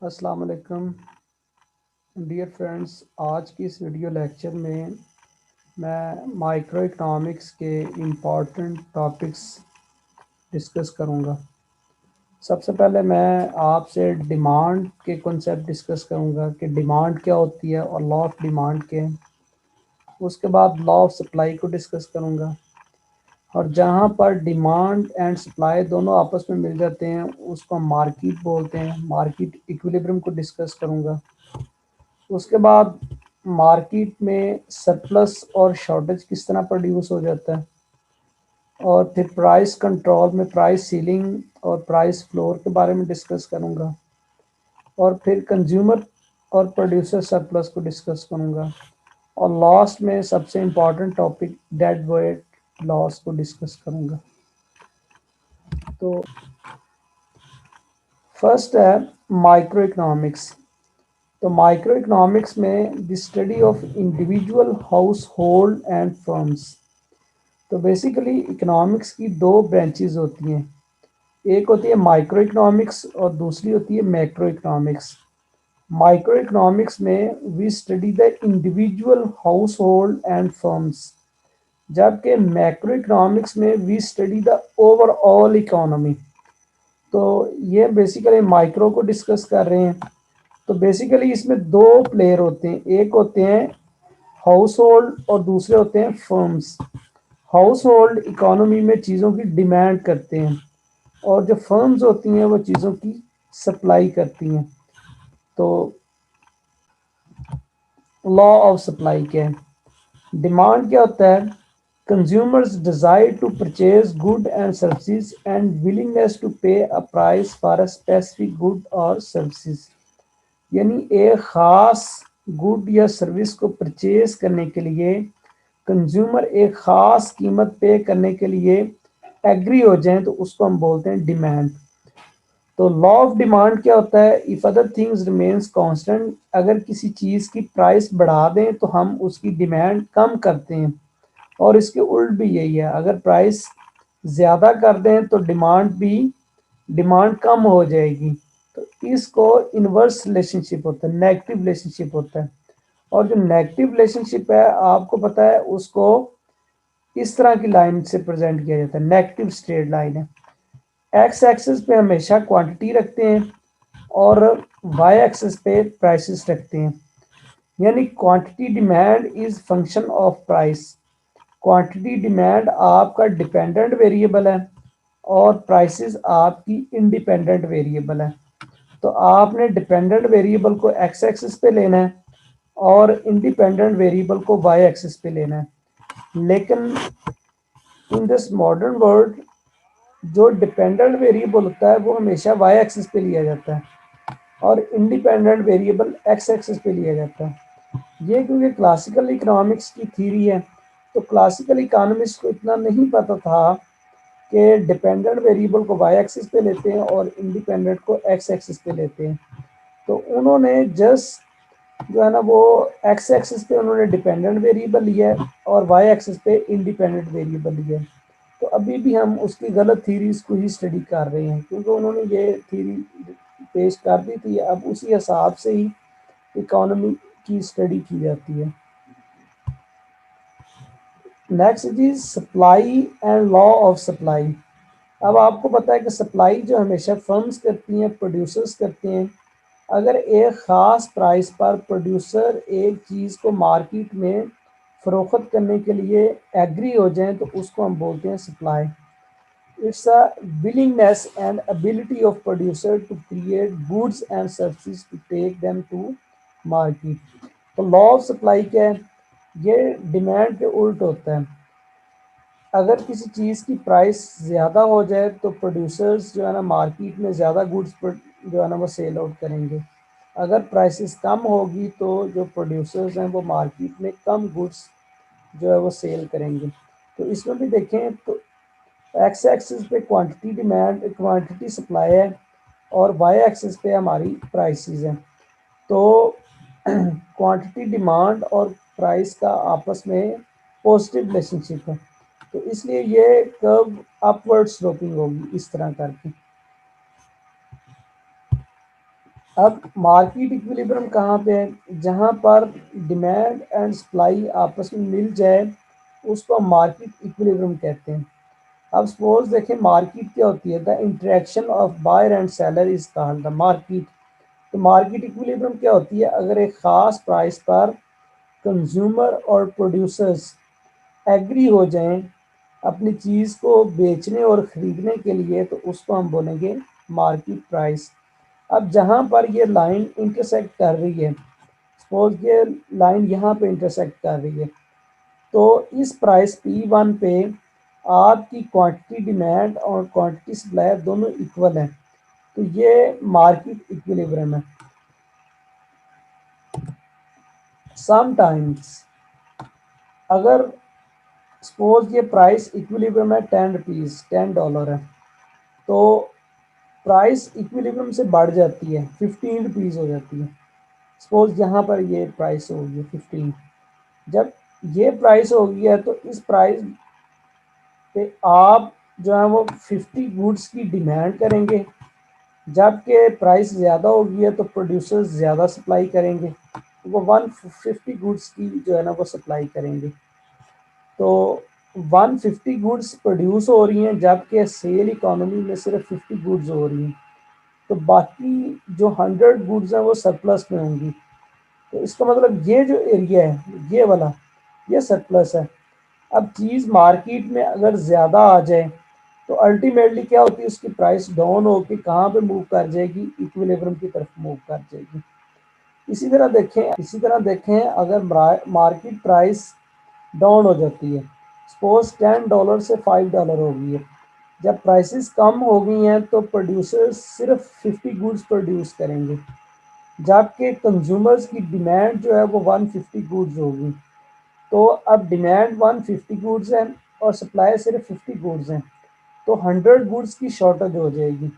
अस्सलाम वालेकुम dear friends. आज की इस वीडियो लेक्चर में मैं माइक्रो इकोनॉमिक्स के इम्पॉर्टेंट टॉपिक्स डिस्कस करूंगा। सबसे पहले मैं आपसे डिमांड के कॉन्सेप्ट डिस्कस करूंगा कि डिमांड क्या होती है और लॉ ऑफ डिमांड के। उसके बाद लॉ ऑफ सप्लाई को डिस्कस करूंगा, और जहां पर डिमांड एंड सप्लाई दोनों आपस में मिल जाते हैं उसको मार्केट बोलते हैं। मार्केट इक्विलिब्रियम को डिस्कस करूंगा। उसके बाद मार्केट में सरप्लस और शॉर्टेज किस तरह प्रोड्यूस हो जाता है, और फिर प्राइस कंट्रोल में प्राइस सीलिंग और प्राइस फ्लोर के बारे में डिस्कस करूंगा, और फिर कंज्यूमर और प्रोड्यूसर सरप्लस को डिस्कस करूंगा, और लास्ट में सबसे important topic dead weight loss को डिस्कस करूंगा। तो फर्स्ट है माइक्रो इकोनॉमिक्स। तो माइक्रो इकोनॉमिक्स में the study of individual household and firms. तो बेसिकली इकोनॉमिक्स की दो ब्रांचेस होती हैं, एक होती है माइक्रो इकोनॉमिक्स और दूसरी होती है मैक्रो इकोनॉमिक्स। माइक्रो इकोनॉमिक्स में we study the individual household and firms, जबकि मैक्रो इकोनॉमिक्स में we study the overall economy. तो ये बेसिकली माइक्रो को डिस्कस कर रहे हैं। तो बेसिकली इसमें दो प्लेयर होते हैं, एक होते हैं हाउस होल्ड और दूसरे होते हैं फर्म्स। हाउस होल्ड इकोनॉमी में चीज़ों की डिमांड करते हैं, और जो फर्म्स होती हैं वो चीज़ों की सप्लाई करती हैं। तो लॉ ऑफ सप्लाई क्या है? डिमांड क्या होता है? Consumers desire to purchase good and services and willingness to pay a price for a specific good और सर्विसेज। यानी एक ख़ास गुड या सर्विस को परचेज करने के लिए कंज्यूमर एक ख़ास कीमत पे करने के लिए एग्री हो जाए तो उसको हम बोलते हैं डिमांड। तो लॉ ऑफ डिमांड क्या होता है? If other things remains constant, अगर किसी चीज़ की प्राइस बढ़ा दें तो हम उसकी डिमांड कम करते हैं, और इसके उल्ट भी यही है, अगर प्राइस ज़्यादा कर दें तो डिमांड कम हो जाएगी। तो इसको इन्वर्स रिलेशनशिप होता है, नेगेटिव रिलेशनशिप होता है। और जो नेगेटिव रिलेशनशिप है आपको पता है उसको इस तरह की लाइन से प्रेजेंट किया जाता है, नेगेटिव स्ट्रेट लाइन है। एक्स एक्सिस पे हमेशा क्वांटिटी रखते हैं और वाई एक्सिस पे प्राइसेस रखते हैं। यानी quantity demand is function of price. Quantity demand आपका डिपेंडेंट वेरिएबल है और प्राइसेस आपकी इंडिपेंडेंट वेरिएबल है। तो आपने डिपेंडेंट वेरिएबल को एक्स एक्सिस पे लेना है और इंडिपेंडेंट वेरिएबल को वाई एक्सिस पे लेना है। लेकिन इन दिस मॉडर्न वर्ल्ड जो डिपेंडेंट वेरिएबल होता है वो हमेशा वाई एक्सिस पे लिया जाता है और इंडिपेंडेंट वेरिएबल एक्स एक्सिस पे लिया जाता है। ये क्योंकि क्लासिकल इकोनॉमिक्स की थ्योरी है, तो क्लासिकल इकोनॉमिक्स को इतना नहीं पता था कि डिपेंडेंट वेरिएबल को वाई एक्सिस पे लेते हैं और इंडिपेंडेंट को एक्स एक्सिस पे लेते हैं। तो उन्होंने जस्ट जो है ना वो एक्स एक्सिस पे उन्होंने डिपेंडेंट वेरिएबल लिया है और वाई एक्सिस पे इंडिपेंडेंट वेरिएबल लिया है। तो अभी भी हम उसकी गलत थीरीज को ही स्टडी कर रहे हैं, क्योंकि उन्होंने ये थीरी पेश कर दी थी। अब उसी हिसाब से ही इकोनॉमी की स्टडी की जाती है। Next is supply and law of supply. अब आपको पता है कि सप्लाई जो हमेशा फर्म्स करती हैं, प्रोड्यूसर्स करते हैं। अगर एक ख़ास प्राइस पर प्रोड्यूसर एक चीज़ को मार्केट में फ़रोख्त करने के लिए एग्री हो जाए तो उसको हम बोलते हैं supply. It's a willingness and ability of producer to create goods and services to take them to market। तो लॉ ऑफ सप्लाई क्या है? ये डिमांड के उल्ट होता है। अगर किसी चीज़ की प्राइस ज़्यादा हो जाए तो प्रोड्यूसर्स जो है ना मार्केट में ज़्यादा गुड्स जो है ना वो सेल आउट करेंगे। अगर प्राइसेस कम होगी तो जो प्रोड्यूसर्स हैं वो मार्केट में कम गुड्स जो है वो सेल करेंगे। तो इसमें भी देखें तो एक्स एक्सिस पे क्वांटिटी डिमांड क्वांटिटी सप्लाई है और वाई एक्सिस पे हमारी प्राइसेस हैं। तो क्वांटिटी डिमांड और प्राइस का आपस में पॉजिटिव रिलेशनशिप है, तो इसलिए ये कर्व अपवर्ड स्लोपिंग होगी इस तरह करके। अब मार्केट इक्विलिब्रियम कहाँ पे है? जहाँ पर डिमांड एंड सप्लाई आपस में मिल जाए उसको हम मार्केट इक्विलिब्रियम कहते हैं। अब सपोज देखें मार्केट क्या होती है, the interaction of buyer and seller is called the market. तो मार्केट इक्विलिब्रियम क्या होती है? अगर एक ख़ास प्राइस पर कंज्यूमर और प्रोड्यूसर्स एग्री हो जाएं अपनी चीज़ को बेचने और ख़रीदने के लिए तो उसको हम बोलेंगे मार्केट प्राइस। अब जहाँ पर ये लाइन इंटरसेक्ट कर रही है, सपोज ये लाइन यहाँ पे इंटरसेक्ट कर रही है, तो इस प्राइस P1 पे आपकी क्वांटिटी डिमांड और क्वांटिटी सप्लाई दोनों इक्वल हैं, तो ये मार्केट इक्विलिब्रियम है। समटाइम्स अगर सपोज ये प्राइस इक्विलिब्रियम है ₹10, $10 है, तो प्राइस इक्विलिब्रियम से बढ़ जाती है, ₹15 हो जाती है। सपोज यहाँ पर ये प्राइस होगी 15, जब ये प्राइस हो गई है तो इस प्राइस पे आप जो है वो 50 गुड्स की डिमांड करेंगे, जबकि प्राइस ज़्यादा होगी है तो प्रोड्यूसर्स ज़्यादा सप्लाई करेंगे, वो 150 गुड्स की जो है ना वो सप्लाई करेंगे। तो 150 गुड्स प्रोड्यूस हो रही हैं जबकि सेल इकोनॉमी में सिर्फ 50 गुड्स हो रही हैं, तो बाकी जो 100 गुड्स हैं वो सरप्लस में होंगी। तो इसका मतलब ये जो एरिया है ये वाला ये सरप्लस है। अब चीज़ मार्केट में अगर ज़्यादा आ जाए तो अल्टीमेटली क्या होती है, उसकी प्राइस डाउन होकर कहाँ पे मूव कर जाएगी? इक्विलिब्रियम की तरफ मूव कर जाएगी। इसी तरह देखें अगर मार्केट प्राइस डाउन हो जाती है, सपोज $10 से $5 हो गई है, जब प्राइसेस कम हो गई हैं तो प्रोड्यूसर्स सिर्फ 50 गुड्स प्रोड्यूस करेंगे, जबकि कंज्यूमर्स की डिमांड जो है वो 150 गुड्स होगी। तो अब डिमांड 150 गुड्स है और सप्लाई सिर्फ 50 गुड्स हैं, तो 100 गुड्स की शॉर्टेज हो जाएगी।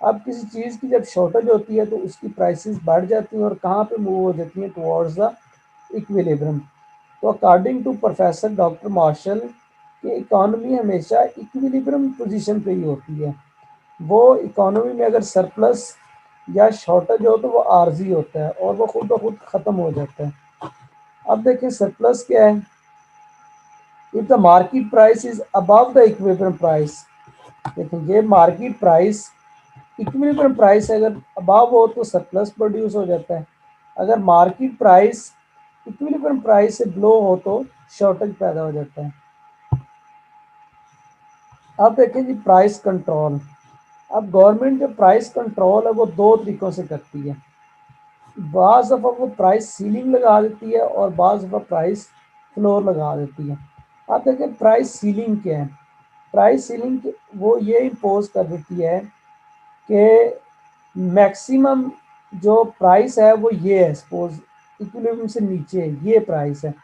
अब किसी चीज़ की जब शॉर्टेज होती है तो उसकी प्राइसेस बढ़ जाती हैं और कहाँ पे मूव हो जाती हैं? Towards the equilibrium. तो according to professor doctor Marshall कि इकोनॉमी हमेशा इक्विलिब्रियम पोजीशन पे ही होती है। वो इकोनॉमी में अगर सरप्लस या शॉर्टेज हो तो वो आर्जी होता है और वो खुद ब खुद ख़त्म हो जाता है। अब देखें सरप्लस क्या है? If the market price is above the equilibrium price, देखिए ये मार्केट प्राइस इक्विलिब्रियम प्राइस अगर अबव हो तो सरप्लस प्रोड्यूस हो जाता है, अगर मार्केट प्राइस इक्विलिब्रियम प्राइस से बिलो हो तो शॉर्टेज पैदा हो जाता है। अब देखें जी प्राइस कंट्रोल। अब गवर्नमेंट जो प्राइस कंट्रोल है वो दो तरीक़ों से करती है। बाज़ दफ़ा वो प्राइस सीलिंग लगा देती है और बाज़ दफ़ा प्राइस फ्लोर लगा देती है। अब देखें प्राइस सीलिंग क्या है? प्राइस सीलिंग वो ये इम्पोज कर देती है कि मैक्सिमम जो प्राइस है वो ये है, सपोज इक्विलिब्रियम से नीचे ये प्राइस है,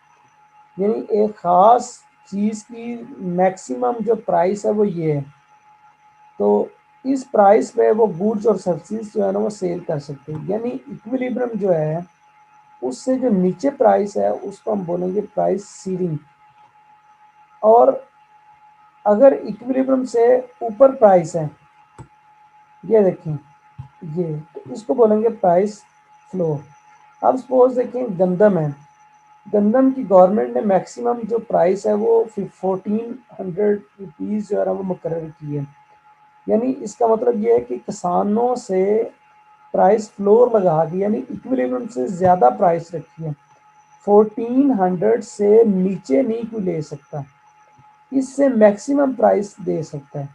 यानी एक ख़ास चीज़ की मैक्सिमम जो प्राइस है वो ये है। तो इस प्राइस पे वो गुड्स और सर्विसेज जो है ना वो सेल कर सकते हैं, यानी इक्विलिब्रियम जो है उससे जो नीचे प्राइस है उसको हम बोलेंगे प्राइस सीलिंग, और अगर इक्विलिब्रियम से ऊपर प्राइस है, ये देखें ये, तो इसको बोलेंगे प्राइस फ्लोर। अब सपोज देखें गंदम है, गंदम की गवर्नमेंट ने मैक्सिमम जो प्राइस है वो 1400 रुपीज़ जो है ना वो मुकर्रर की है, यानी इसका मतलब ये है कि किसानों से प्राइस फ्लोर लगा दी, यानी इक्विलिब्रियम से ज़्यादा प्राइस रखी है। 1400 से नीचे नहीं कोई ले सकता, इससे मैक्सिमम प्राइस दे सकता है,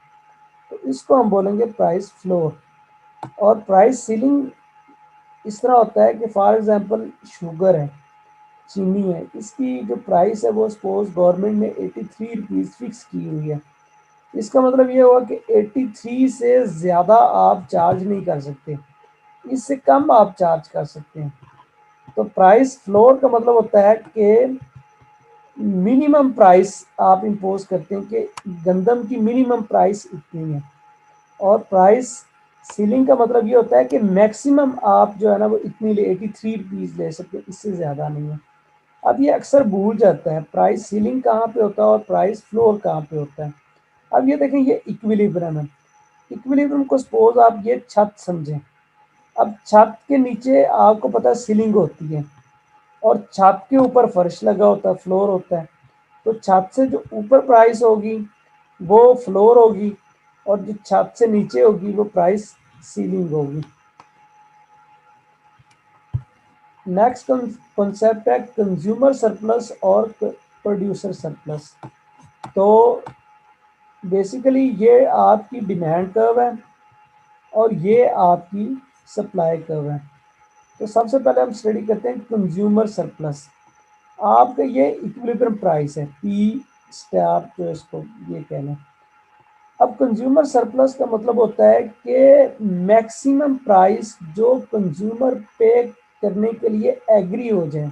तो इसको हम बोलेंगे प्राइस फ्लोर। और प्राइस सीलिंग इस तरह होता है कि फॉर एग्जांपल शुगर है, चीनी है, इसकी जो प्राइस है वो सपोज गवर्नमेंट ने 83 रुपीज़ फिक्स की हुई है, इसका मतलब ये हुआ कि 83 से ज़्यादा आप चार्ज नहीं कर सकते, इससे कम आप चार्ज कर सकते हैं। तो प्राइस फ्लोर का मतलब होता है कि मिनिमम प्राइस आप इम्पोज करते हैं कि गंदम की मिनिमम प्राइस इतनी है, और प्राइस सीलिंग का मतलब ये होता है कि मैक्सिमम आप जो है ना वो इतनी ले 83 रुपीज़ ले सकते हैं, इससे ज़्यादा नहीं है। अब ये अक्सर भूल जाता है प्राइस सीलिंग कहाँ पे होता है और प्राइस फ्लोर कहाँ पे होता है। अब ये देखें ये इक्विलिब्रियम है, इक्विलिब्रियम को सपोज आप ये छत समझें। अब छत के नीचे आपको पता है सीलिंग होती है और छत के ऊपर फर्श लगा होता है, फ्लोर होता है। तो छत से जो ऊपर प्राइस होगी वो फ्लोर होगी और जो छत से नीचे होगी वो प्राइस सीलिंग होगी। नेक्स्ट कॉन्सेप्ट है कंज्यूमर सरप्लस और प्रोड्यूसर सरप्लस। तो बेसिकली ये आपकी डिमांड कर्व है और ये आपकी सप्लाई कर्व है। तो सबसे पहले हम स्टडी करते हैं कंज्यूमर सरप्लस। आपका ये इक्विलिब्रियम प्राइस है पी स्टार, जो इसको ये कहना है। अब कंज्यूमर सरप्लस का मतलब होता है कि मैक्सिमम प्राइस जो कंज्यूमर पे करने के लिए एग्री हो जाए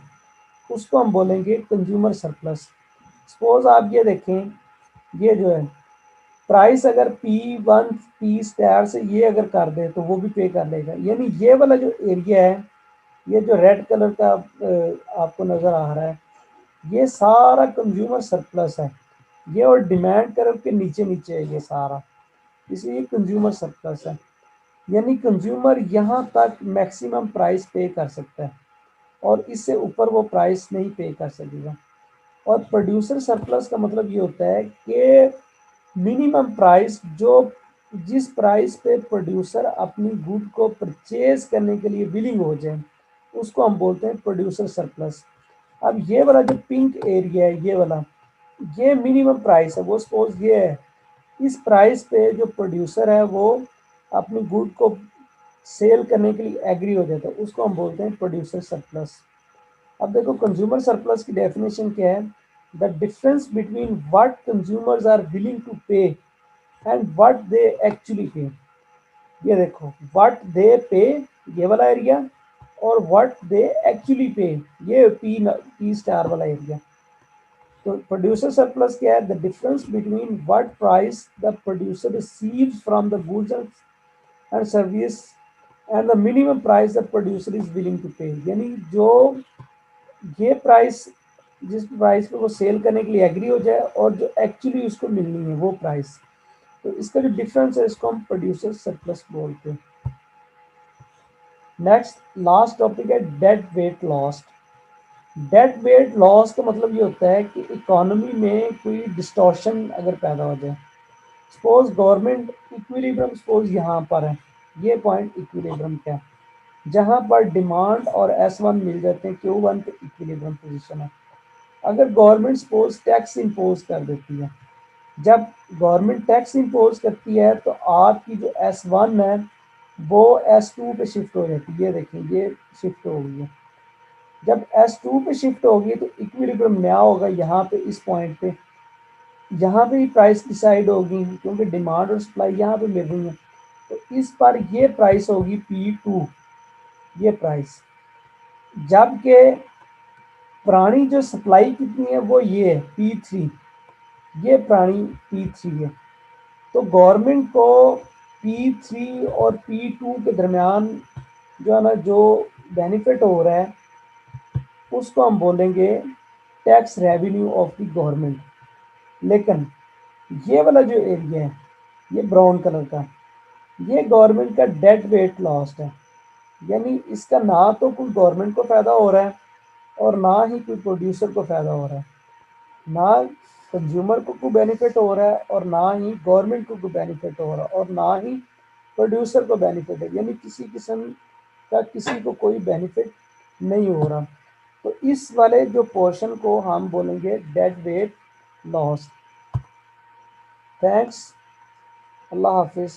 उसको हम बोलेंगे कंज्यूमर सरप्लस। सपोज आप ये देखें, ये जो है प्राइस अगर P1 P स्टार से ये अगर कर दे तो वो भी पे कर लेगा। यानी ये वाला जो एरिया है, ये जो रेड कलर का आपको नजर आ रहा है, ये सारा कंज्यूमर सरप्लस है। ये और डिमांड कर्व के नीचे नीचे है ये सारा, इसलिए कंज्यूमर सरप्लस है। यानी कंज्यूमर यहाँ तक मैक्सिमम प्राइस पे कर सकता है और इससे ऊपर वो प्राइस नहीं पे कर सकेगा। और प्रोड्यूसर सरप्लस का मतलब ये होता है कि मिनिमम प्राइस जो जिस प्राइस पे प्रोड्यूसर अपनी गुड को परचेज करने के लिए विलिंग हो जाए उसको हम बोलते हैं प्रोड्यूसर सरप्लस। अब ये वाला जो पिंक एरिया है, ये वाला, ये मिनिमम प्राइस है। वो सपोज ये है, इस प्राइस पे जो प्रोड्यूसर है वो अपनी गुड को सेल करने के लिए एग्री हो जाता है, उसको हम बोलते हैं प्रोड्यूसर सरप्लस। अब देखो कंज्यूमर सरप्लस की डेफिनेशन क्या है, the difference between what consumers are willing to pay and what they actually pay. ये देखो व्हाट दे पे, ये वाला एरिया, और व्हाट दे एक्चुअली पे, ये पी स्टार वाला एरिया। तो प्रोड्यूसर सरप्लस क्या है, the difference between what price the producer receives from the goods and service and the minimum price the producer is willing to pay. यानी जो ये price, जिस price पे वो सेल करने के लिए एग्री हो जाए और जो एक्चुअली उसको मिलनी है वो प्राइस। तो इसका जो डिफरेंस है इसको हम प्रोड्यूसर सरप्लस बोलते हैं। नेक्स्ट लास्ट टॉपिक है dead weight lost. Dead weight loss का मतलब ये होता है कि इकोनॉमी में कोई डिस्टॉर्शन अगर पैदा हो जाए। सपोज गवर्नमेंट इक्विलिब्रियम सपोज यहाँ पर है, ये पॉइंट इक्विलिब्रियम का है जहाँ पर डिमांड और S1 मिल जाते हैं, Q1 पे इक्विलिब्रियम पोजीशन है। अगर गवर्नमेंट सपोज टैक्स इम्पोज कर देती है, जब गवर्नमेंट टैक्स इम्पोज करती है तो आपकी जो S1 है वो S2 पे शिफ्ट हो जाती है। ये देखिए ये शिफ्ट हो गई है। जब S2 पे शिफ्ट होगी तो इक्विलिब्रियम नया होगा यहाँ पे, इस पॉइंट पे, यहाँ पे ही प्राइस डिसाइड होगी क्योंकि डिमांड और सप्लाई यहाँ पे मिल रही है। तो इस पर ये प्राइस होगी P2, ये प्राइस। जबकि पुरानी जो सप्लाई कितनी है वो ये है P3, ये पुरानी P3 है। तो गवर्नमेंट को P3 और P2 के दरमियान जो है ना, जो बेनिफिट हो रहा है उसको हम बोलेंगे tax revenue of the government. लेकिन ये वाला जो एरिया है, ये ब्राउन कलर का, ये गवर्नमेंट का डेड वेट लॉस्ट है। यानी इसका ना तो कोई गवर्नमेंट को फायदा हो रहा है और ना ही कोई प्रोड्यूसर को फायदा हो रहा है, ना कंज्यूमर को कोई बेनिफिट हो रहा है और ना ही गवर्नमेंट को कोई बेनिफिट हो रहा है और ना ही प्रोड्यूसर को बेनिफिट है। यानी किसी किस्म का किसी को कोई बेनिफिट नहीं हो रहा। तो इस वाले जो पोर्शन को हम बोलेंगे डेड वेट लॉस। थैंक्स, अल्लाह हाफिज़।